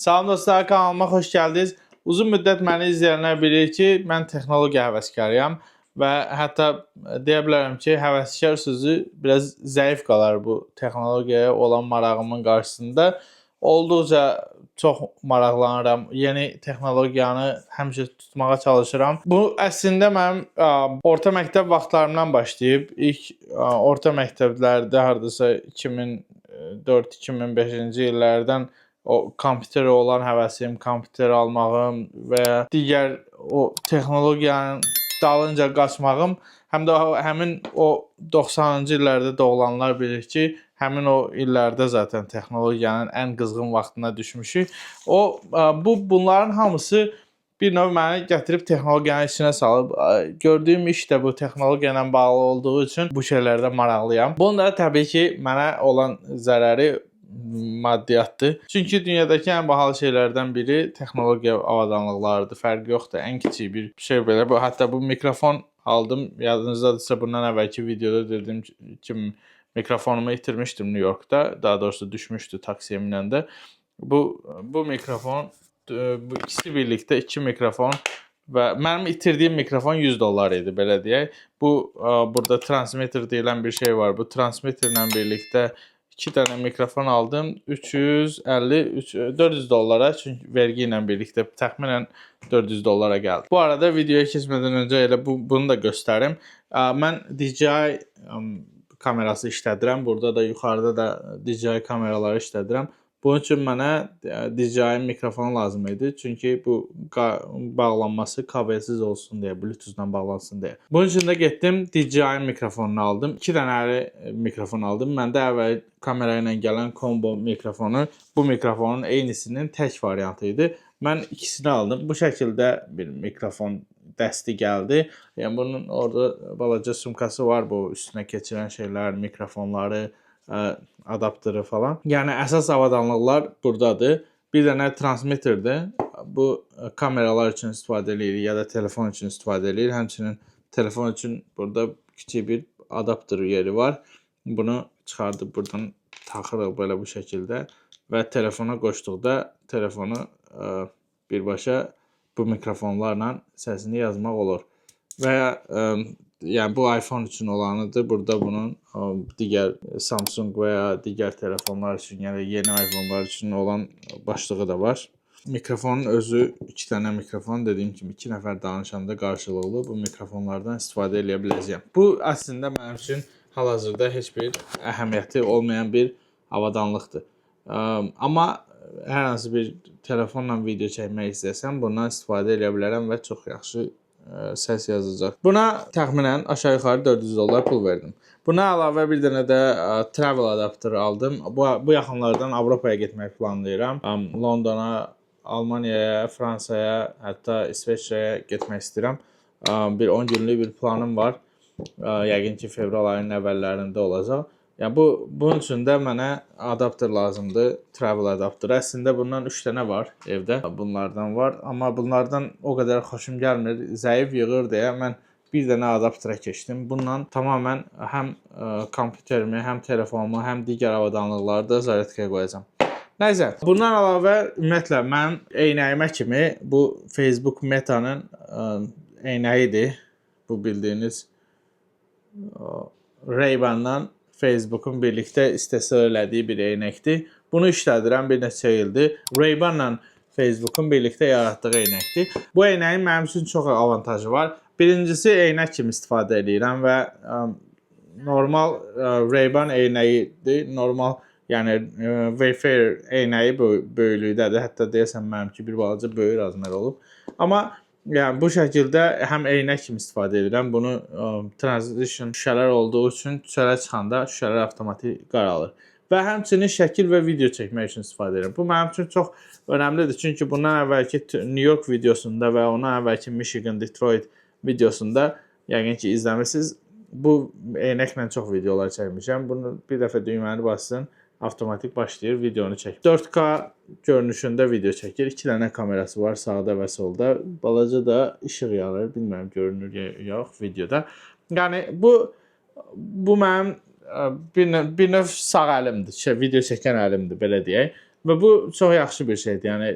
Salam dostlar, kanalıma xoş gəldiniz. Uzun müddət məni izləyənlər bilir ki, mən texnologiya həvəskarıyam və hətta deyə bilərəm ki, həvəskar sözü biraz zəif qalar bu texnologiyaya olan marağımın qarşısında. Olduqca çox maraqlanıram. Yeni texnologiyanı həmişə tutmağa çalışıram. Bu əslində mənim orta məktəb vaxtlarımdan başlayıb. İlk orta məktəblərdə hardasa 2004-2005-ci illərdən o kompüterə olan həvəsim, kompüter almağım və ya digər o texnologiyanın dalınca qaçmağım, həm də həmin o 90-cı illərdə doğulanlar bilir ki, həmin o illərdə zaten texnologiyanın ən qızğın vaxtına düşmüşük. Bunların hamısı bir növ məni gətirib texnologiyanın içinə salıb. Gördüyüm iş də bu texnologiya ilə bağlı olduğu üçün bu şeylərdə maraqlıyam. Bunun da təbii ki, mənə olan zərəri maddiyatdır. Çünki dünyadakı ən bahalı şeylərdən biri texnologiya avadanlıqlarıdır. Fərqi yoxdur. Ən kiçik bir şey belə. Hətta bu mikrofon aldım. Yadınızdadırsa bundan əvvəlki videoda dediyim kimi mikrofonumu itirmişdim New Yorkda. Daha doğrusu düşmüşdü taksiyə minəndə. Bu mikrofon, bu ikisi birlikdə iki mikrofon və mənim itirdiyim mikrofon $100 idi, belə deyək. Burada transmitter deyilən bir şey var. Bu transmitterlə birlikdə 2 dənə mikrofon aldım. $400, çünki vergi ilə birlikdə təxminən $400 gəldi. Bu arada videoya keçmədən öncə elə bunu da göstərim. Mən DJI kamerası işlədirəm. Burada da yuxarıda da DJI kameraları işlədirəm. Bunun üçün mənə DJI mikrofon lazım idi. Çünki bu bağlanması kabelsiz olsun deyə, Bluetooth-la bağlansın deyə. Bunun üçün də getdim DJI mikrofonunu aldım. 2 dənə mikrofon aldım. Məndə əvvəl kamera ilə gələn combo mikrofonu bu mikrofonun eynisinin tək variantı idi. Mən ikisini aldım. Bu şəkildə bir mikrofon dəsti gəldi. Yəni bunun orada balaca sumkası var, bu üstünə keçirən şeylər, mikrofonları, adapteri falan. Yəni əsas avadanlıqlar buradadır. Bir dənə transmitterdir. Bu kameralar üçün istifadə edilir ya da telefon üçün istifadə edilir. Həmçinin telefon üçün burada kiçik bir adapter yeri var. Bunu çıxardıb buradan taxırıq belə bu şəkildə və telefona qoşduqda telefonu birbaşa bu mikrofonlarla səsini yazmaq olur. Və ya yəni bu iPhone üçün olanıdır. Burada bunun digər Samsung və ya digər telefonlar üçün, yəni yeni iPhone-lar üçün olan başlığı da var. Mikrofonun özü 2 dənə mikrofon, dediyim kimi 2 nəfər danışanda qarşılıqlı bu mikrofonlardan istifadə edə biləcəyəm. Bu əslində mənim üçün hal-hazırda heç bir əhəmiyyəti olmayan bir avadanlıqdır. Amma hər hansı bir telefonla video çəkmək istəsəm, bundan istifadə edə bilərəm və çox yaxşı səs yazacaq. Buna təxminən aşağı-yuxarı $400 pul verdim. Buna əlavə bir dənə də travel adapteri aldım. Bu yaxınlardan Avropaya getmək planlayıram. Londona, Almaniyaya, Fransaya, hətta İsveçrəyə getmək istəyirəm. Bir 10 günlük bir planım var. Yəqin ki, fevral ayının əvvəllərində olacaq. Yəni bunun üçün də mənə adapter lazımdır, travel adapteri. Əslində bundan 3 dənə var evdə. Bunlardan var, amma bunlardan o qədər xoşum gəlmir. Zəif yığır deyə mən bir dənə adapterə keçdim. Bundan tamamilə həm kompüterimi, həm telefonumu, həm digər avadanlıqları da zaryadkaya qoyacağam. Nəysə, bundan əlavə ümumiyyətlə mənim eynəyimə kimi bu Facebook Meta'nın eynəyidir. Bu bildiyiniz Ray-Ban'dan Facebook'un birlikdə istehsal elədiyi bir eynəkdir. Bunu işlədirəm bir neçə ildir. Ray-Ban'la Facebook'un birlikdə yaratdığı eynəkdir. Bu eynəyin mənim üçün çox avantajı var. Birincisi, eynək kimi istifadə edirəm və normal Ray-Ban eynəyidir. Normal, yəni Wayfarer eynəyi böyüklükdədir. Hətta deyəsən mənimki bir balaca böyük razmer olub. Amma yəni bu şəkildə həm eynək kimi istifadə edirəm. Bunu transition şüşələr olduğu üçün çölə çıxanda şüşələr avtomatik qaralır. Və həmçinin şəkil və video çəkmək üçün istifadə edirəm. Bu mənim üçün çox önəmlidir. Çünki bundan əvvəlki New York videosunda və ondan əvvəlki Michigan, Detroit videosunda yəqin ki izləmisiniz. Bu eynəklə çox videolar çəkmişəm. Bunu bir dəfə düyməni bassın, avtomatik başlayır videonu çəkir. 4K görünüşündə video çəkir. 2 dənə kamerası var sağda və solda. Balaca da işıq yanır. Bilmirəm görünür ya yox videoda. Yəni bu mənim bir növ sağ əlimdir. Video çəkən əlimdir belə deyək. və bu çox yaxşı bir şeydir. Yəni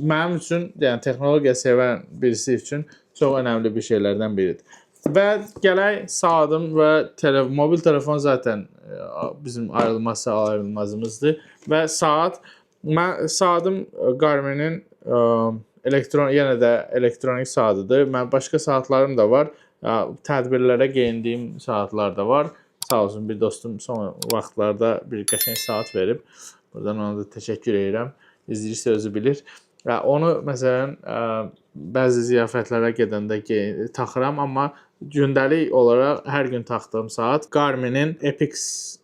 mənim üçün, yəni texnologiya sevən birisi üçün çox önəmli bir şeylərdən biridir. Və gələk saatım və mobil telefon zaten bizim ayrılmazımızdır və saatım Garmin'in yenə də elektronik saatıdır. Mən başqa saatlarım da var. Tədbirlərə geyindiyim saatlar da var. Sağ olsun bir dostum son vaxtlarda bir qəşəng saat verib. Buradan ona da təşəkkür edirəm. İzləyirsə özü bilir. Onu məsələn bəzi ziyafətlərə gedəndə taxıram, amma gündəlik olaraq hər gün taxdığım saat Garmin'in Epix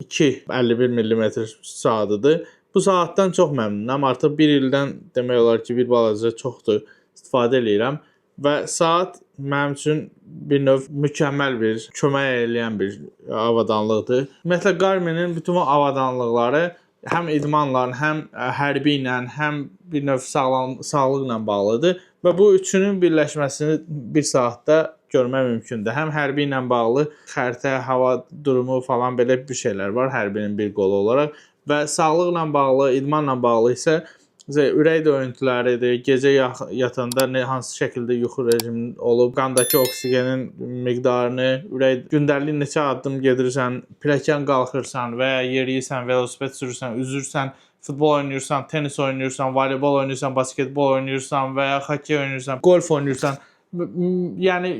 2 51 mm saatıdır. Bu saatdan çox məmnunam. Artıq bir ildən demək olar ki, bir balaca çoxdur istifadə edirəm və saat mənim üçün bir növ mükəmməl bir, kömək edən bir avadanlıqdır. Ümumiyyətlə Garmin'in bütün o avadanlıqları həm idmanla, həm hərbi ilə, həm bir növ sağlıqla bağlıdır və bu üçünün birləşməsini bir saatda görmək mümkündür. Həm hərbi ilə bağlı xəritə, hava durumu falan belə bir şeylər var hərbinin bir qolu olaraq və sağlıqla bağlı, idmanla bağlı isə ürək döyüntüləridir, gecə yatanda hansı şəkildə yuxu rejiminin olub, qandakı oksigenin miqdarını, gündəlik neçə addım gedirsən, pilləkən qalxırsan və ya yeriyirsən, velosiped sürürsən, üzürsən, futbol oynayırsan, tenis oynayırsan, voleybol oynayırsan, basketbol oynayırsan və ya xokkey oynayırsan, golf oynayırsan. Yəni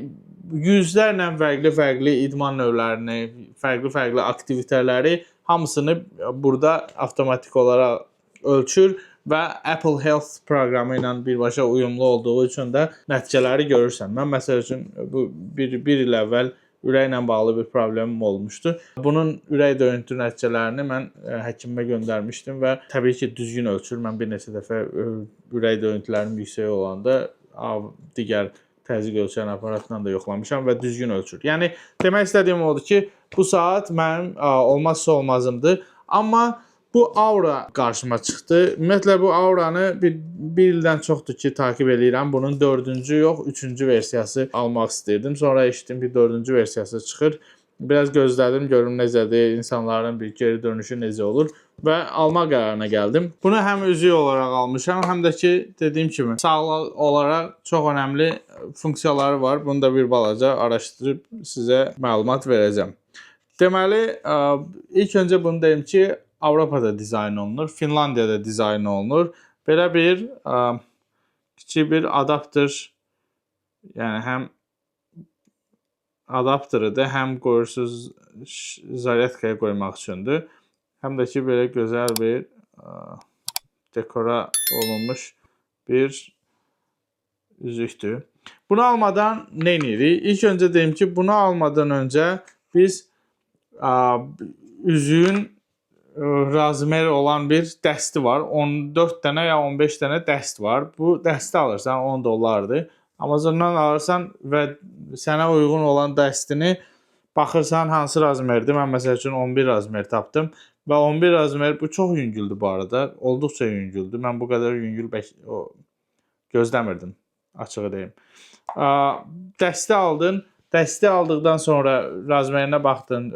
yüzlərlə fərqli idman növlərini, fərqli aktivitetləri hamısını burada avtomatik olaraq ölçür və Apple Health proqramı ilə birbaşa uyumlu olduğu üçün də nəticələri görürsən. Mən məsəl üçün bu bir il əvvəl ürəklə bağlı bir problemim olmuşdu. Bunun ürək döyüntü nəticələrini mən həkimə göndərmişdim və təbii ki, düzgün ölçür. Mən bir neçə dəfə ürək döyüntülərim yüksək olanda digər təzyiq ölçən aparatla da yoxlamışam və düzgün ölçür. Yəni demək istədiyim odur ki, bu saat mənim olmazsa olmazımdır. Amma bu Aura qarşıma çıxdı. Ümumiyyətlə bu Auranı bir ildən çoxdur ki, takib edirəm. Bunun 4-cü yox, 3-cü versiyası almaq istirdim. Sonra eşitdim ki, 4-cü versiyası çıxır. Biraz gözlədim, görüm necədir, insanların bir geri dönüşü necə olur və alma qərarına gəldim. Bunu həm üzük olaraq almışam, həm də ki, dediyim kimi, sağlıq olaraq çox önəmli funksiyaları var. Bunu da bir balaca araşdırıb sizə məlumat verəcəm. Deməli, ilk öncə bunu deyim ki, Avropada dizayn olunur, Finlandiyada dizayn olunur. Belə bir kiçik bir adapter, yəni həm adapteridir, həm qoyursunuz zaryadkaya qoymaq üçündür. Həm də ki, belə gözəl bir dekora olunmuş bir üzükdür. Bunu almadan nə edirik? İlk öncə deyim ki, bunu almadan öncə biz üzüyün razmer olan bir dəsti var. 14 dənə ya 15 dənə dəst var. Bu dəsti alırsan $10-dır. Amazondan alırsan və sənə uyğun olan dəstini baxırsan hansı razmerdir. Mən məsəl üçün 11 razmer tapdım və 11 razmer bu çox yüngüldür bu arada. Olduqca yüngüldür. Mən bu qədər yüngül gözləmirdim, açığı deyim. Dəsti aldın. Dəsti aldıqdan sonra razmerinə baxdın,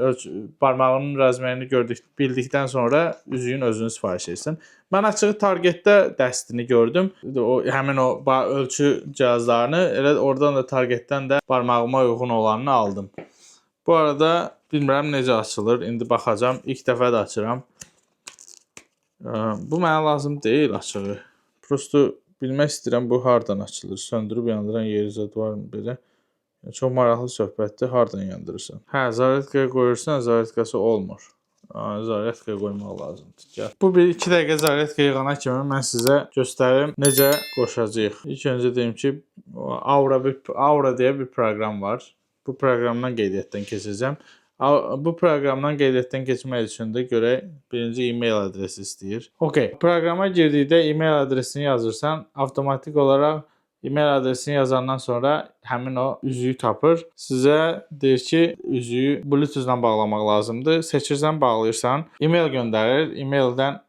barmağının razmerini bildikdən sonra üzüyün özünü sifariş etsin. Mən açığı Targetdə dəstini gördüm. Həmin o ölçü cihazlarını, elə oradan da Targetdən də barmağıma uyğun olanını aldım. Bu arada bilmirəm necə açılır. İndi baxacağam. İlk dəfə də açıram. Bu mənə lazım deyil açığı. Prosto bilmək istəyirəm bu hardan açılır. Söndürüb yandıran yeri zad var mı belə? Çox maraqlı söhbətdir. Hardan yandırırsan? Zaryadkaya qoyursan, zaryadkası olmur. Zaryadkaya qoymaq lazımdır. Bu 1-2 dəqiqə zaryadkaya yığana kimi mən sizə göstərim necə qoşacağıq. İlk öncə deyim ki, Aura deyə bir proqram var. Bu proqramdan qeydiyyatdan keçəcəm. Bu proqramdan qeydiyyatdan keçmək üçün də görək birinci e-mail adresi istəyir. OK. Proqrama girdikdə e-mail adresini yazırsan, avtomatik olaraq e-mail adresini yazandan sonra həmin o üzüyü tapır. Sizə deyir ki, üzüyü Bluetooth-la bağlamaq lazımdır. Seçirsən, bağlayırsan, e-mail göndərir. E-maildən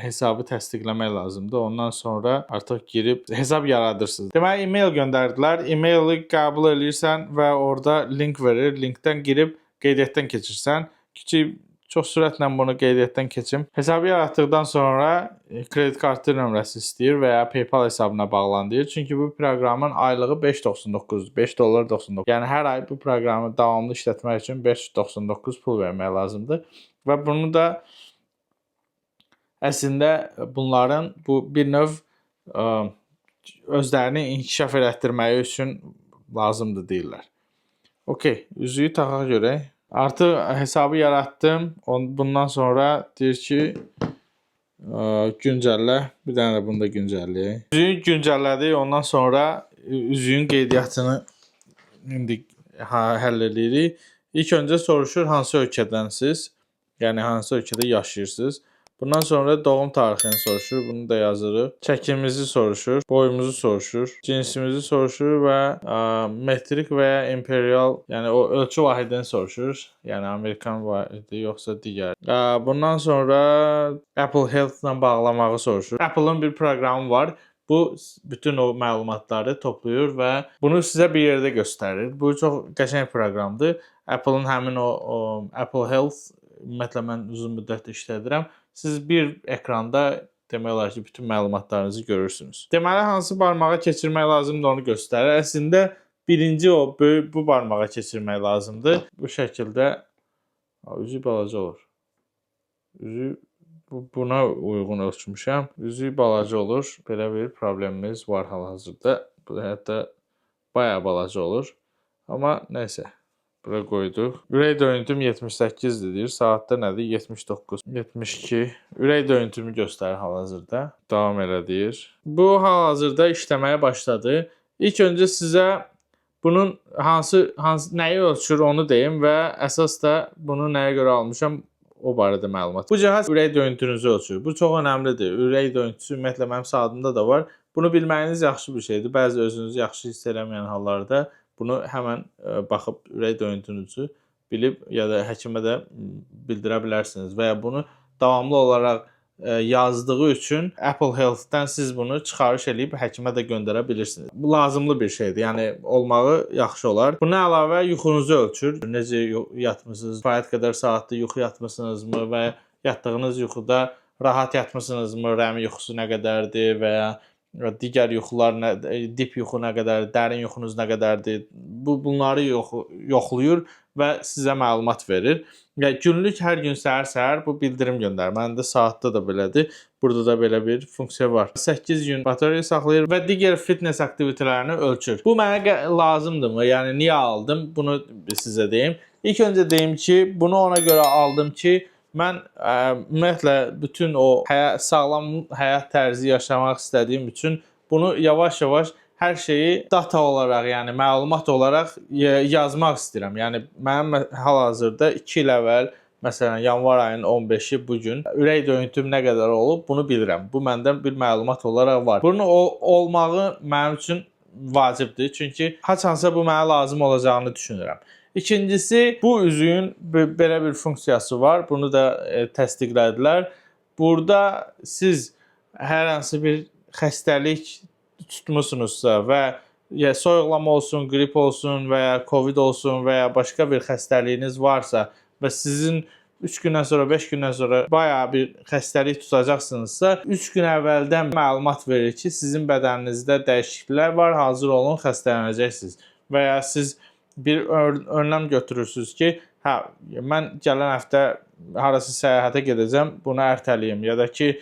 hesabı təsdiqləmək lazımdır. Ondan sonra artıq girib hesab yaradırsınız. Deməli, e-mail göndərdilər. E-maili qəbul edirsən və orada link verir. Linkdən girib qeydiyyatdan keçirsən. Kiçik Çox sürətlə bunu qeydiyyatdan keçim. Hesabı yaratdıqdan sonra kredit kartı nömrəsi istəyir və ya PayPal hesabına bağlan deyir. Çünki bu proqramın aylığı 5.99-dur. $5.99. Yəni hər ay bu proqramı davamlı işlətmək üçün 5.99 pul vermək lazımdır. Və bunu da əslində bunların bu bir növ özlərini inkişaf elətdirməyi üçün lazımdır deyirlər. Okey, üzüyü taxaq görək. Artıq hesabı yaratdım. Bundan sonra deyir ki, güncəllə. Bir dənə də bunu da güncəlləyək. Üzüyü güncəllədik. Ondan sonra üzüyün qeydiyyatını indi həll edirik. İlk öncə soruşur hansı ölkədənsiz? Yəni hansı ölkədə yaşayırsınız? Bundan sonra doğum tarixini soruşur. Bunu da yazırıq. Çəkimizi soruşur. Boyumuzu soruşur. Cinsimizi soruşur və metrik və ya imperial, yəni o ölçü vahidini soruşur. Yəni Amerikan vahidi yoxsa digər. Bundan sonra Apple Health-la bağlamağı soruşur. Apple-ın bir proqramı var. Bu bütün o məlumatları toplayır və bunu sizə bir yerdə göstərir. Bu çox qəşəng proqramdır. Apple-ın həmin o Apple Health ümumiyyətlə mən uzun müddət işlədirəm. Siz bir ekranda demək olar ki, bütün məlumatlarınızı görürsünüz. Deməli, hansı barmağa keçirmək lazımdır onu göstərir. Əslində, birinci o böyük bu barmağa keçirmək lazımdır. Bu şəkildə üzük balaca olur. Üzük buna uyğun ölçmüşəm. Üzük balaca olur. Belə bir problemimiz var hal-hazırda. Bu hətta bayağı balaca olur. Amma nəysə. Bura qoyduq. Ürək döyüntüm 78-dir deyir. Saatda nədir? 79, 72. Ürək döyüntümü göstərir hal-hazırda. Davam elə deyir. Bu hal-hazırda işləməyə başladı. İlk öncə sizə bunun nəyi ölçür onu deyim və əsas da bunu nəyə görə almışam o barədə məlumat. Bu cihaz ürək döyüntünüzü ölçür. Bu çox önəmlidir. Ürək döyüntüsü ümumiyyətlə mənim saatımda da var. Bunu bilməyiniz yaxşı bir şeydir. Bəzi özünüzü yaxşı hiss eləməyən hallarda bunu həmən baxıb ürək döyüntünüzü bilib ya da həkimə də bildirə bilərsiniz və ya bunu davamlı olaraq yazdığı üçün Apple Health-dan siz bunu çıxarış edib həkimə də göndərə bilirsiniz. Bu lazımlı bir şeydir. Yəni olmağı yaxşı olar. Buna əlavə yuxunuzu ölçür. Necə yatmısınız? Kifayət qədər saatlı yuxu yatmısınızmı və yatdığınız yuxuda rahat yatmısınızmı? REM yuxusu nə qədərdir və ya digər yuxular, dip yuxu nə qədərdir, dərin yuxunuz nə qədərdir. Bunları yoxlayır və sizə məlumat verir. Və günlük hər gün səhər-səhər bu bildirim göndərir. Məndə saatda da belədir. Burada da belə bir funksiya var. 8 gün batareya saxlayır və digər fitness aktivitetlərini ölçür. Bu mənə lazımdırmı? Yəni niyə aldım? Bunu sizə deyim. İlk öncə deyim ki, bunu ona görə aldım ki, mən ümumiyyətlə bütün o sağlam həyat tərzi yaşamaq istədiyim üçün bunu yavaş-yavaş hər şeyi data olaraq, yəni məlumat olaraq yazmaq istəyirəm. Yəni mənim hal-hazırda 2 il əvvəl, məsələn, yanvar ayının 15-i bu gün ürək döyüntüm nə qədər olub, bunu bilirəm. Bu məndən bir məlumat olaraq var. Bunun olmağı mənim üçün vacibdir. Çünki haçansa bu mənə lazım olacağını düşünürəm. İkincisi, bu üzüyün belə bir funksiyası var. Bunu da təsdiqlədilər. Burada siz hər hansı bir xəstəlik tutmusunuzsa və ya soyuqlama olsun, qrip olsun və ya Covid olsun və ya başqa bir xəstəliyiniz varsa və sizin 3 gündən sonra, 5 gündən sonra bayağı bir xəstəlik tutacaqsınızsa, 3 gün əvvəldən məlumat verir ki, sizin bədəninizdə dəyişikliklər var, hazır olun, xəstələnəcəksiniz. Və ya siz bir önləm götürürsünüz ki, mən gələn həftə harası səyahətə gedəcəm, bunu ertəliyim. Ya da ki,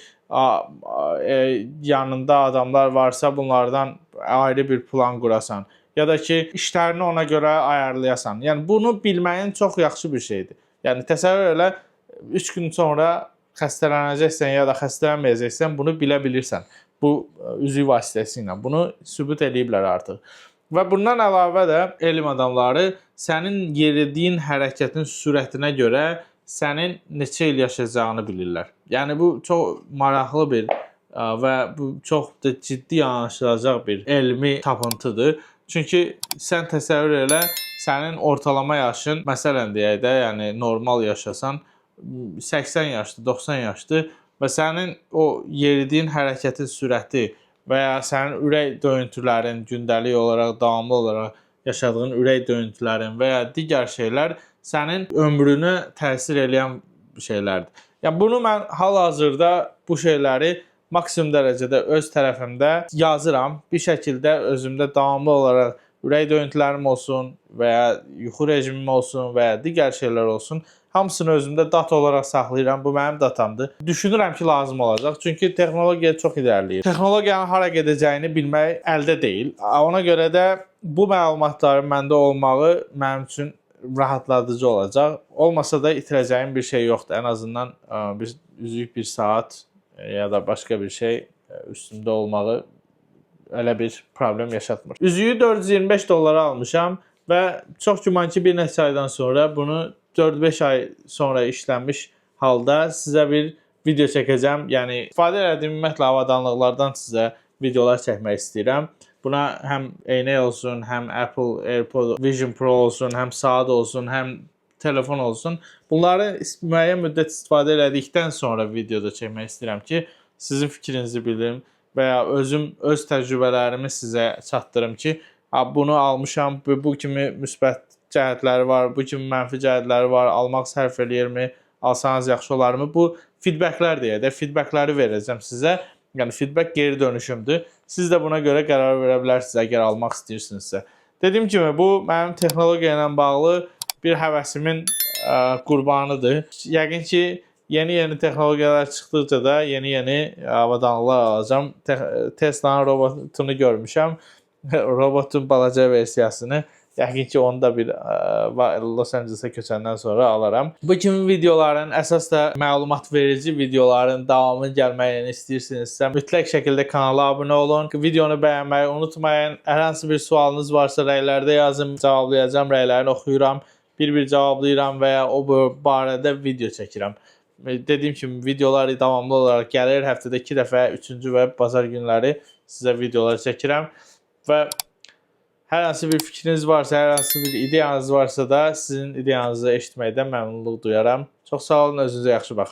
yanında adamlar varsa bunlardan ayrı bir plan qurasan. Ya da ki, işlərini ona görə ayarlayasan. Yəni, bunu bilməyin çox yaxşı bir şeydir. Yəni, təsəvvür elə, 3 gün sonra xəstələnəcəksən ya da xəstələnməyəcəksən, bunu bilə bilirsən. Bu üzük vasitəsilə. Bunu sübut ediblər artıq. Və bundan əlavə də elm adamları sənin yeridiyin hərəkətin sürətinə görə sənin neçə il yaşayacağını bilirlər. Yəni bu çox maraqlı bir və bu çox da ciddi anlaşılacaq bir elmi tapıntıdır. Çünki sən təsəvvür elə, sənin ortalama yaşın, məsələn deyək də, yəni normal yaşasan 80 yaşdır, 90 yaşdır və sənin o yeridiyin hərəkətin sürəti və ya sənin ürək döyüntülərin, gündəlik olaraq, davamlı olaraq yaşadığın ürək döyüntülərin və ya digər şeylər sənin ömrünə təsir edən şeylərdir. Yəni bunu mən hal-hazırda bu şeyləri maksimum dərəcədə öz tərəfimdə yazıram. Bir şəkildə özümdə davamlı olaraq ürək döyüntülərim olsun və ya yuxu rejimim olsun və ya digər şeylər olsun, hamısını özümdə data olaraq saxlayıram. Bu mənim datamdır. Düşünürəm ki, lazım olacaq. Çünki texnologiya çox irəliləyir. Texnologiyanın hara gedəcəyini bilmək əldə deyil. Ona görə də bu məlumatların məndə olmağı mənim üçün rahatladıcı olacaq. Olmasa da itirəcəyim bir şey yoxdur. Ən azından bir saat ya da başqa bir şey üstümdə olmağı elə bir problem yaşatmır. Üzüyü $425 almışam və çox güman ki, bir neçə aydan sonra bunu 4-5 ay sonra işlənmiş halda sizə bir video çəkəcəm. Yəni istifadə etdiyim ümumiyyətlə avadanlıqlardan sizə videolar çəkmək istəyirəm. Buna həm eynək olsun, həm Apple AirPod Vision Pro olsun, həm saat olsun, həm telefon olsun. Bunları müəyyən müddət istifadə etdikdən sonra videoda çəkmək istəyirəm ki, sizin fikrinizi bilim və ya özüm öz təcrübələrimi sizə çatdırım ki, bunu almışam, bu kimi müsbət cəhətləri var, bu kimi mənfi cəhətləri var, almaq sərf eləyirmi, alsanız yaxşı olarmı? Bu feedbacklər deyə də feedbackləri verəcəm sizə. Yəni feedback geri dönüşümdür. Siz də buna görə qərar verə bilərsiniz əgər almaq istəyirsinizsə. Dediyim kimi bu mənim texnologiya ilə bağlı bir həvəsimin qurbanıdır. Yəqin ki, yeni texnologiyalar çıxdıqca da yeni avadanlıqlar alacağam. Tesla'nın robotunu görmüşəm. Robotun balaca versiyasını. Yəqin ki, onu da bir Los Angeles'a köçəndən sonra alaram. Bu kimi videoların, əsas da məlumat verici videoların davamı gəlməyini istəyirsinizsə, mütləq şəkildə kanala abunə olun. Videonu bəyənməyi unutmayın. Hər hansı bir sualınız varsa rəylərdə yazın, cavablayacağam, rəylərini oxuyuram. Bir cavablayıram və ya o barədə video çəkirəm. Dediyim kimi videolar davamlı olaraq gəlir. Həftədə 2 dəfə, 3-cü və bazar günləri sizə videolar çəkirəm. Və hər hansı bir fikriniz varsa, hər hansı bir ideyanız varsa da sizin ideyanızı eşitməkdən məmnunluq duyaram. Çox sağ olun, özünüzə yaxşı baxın.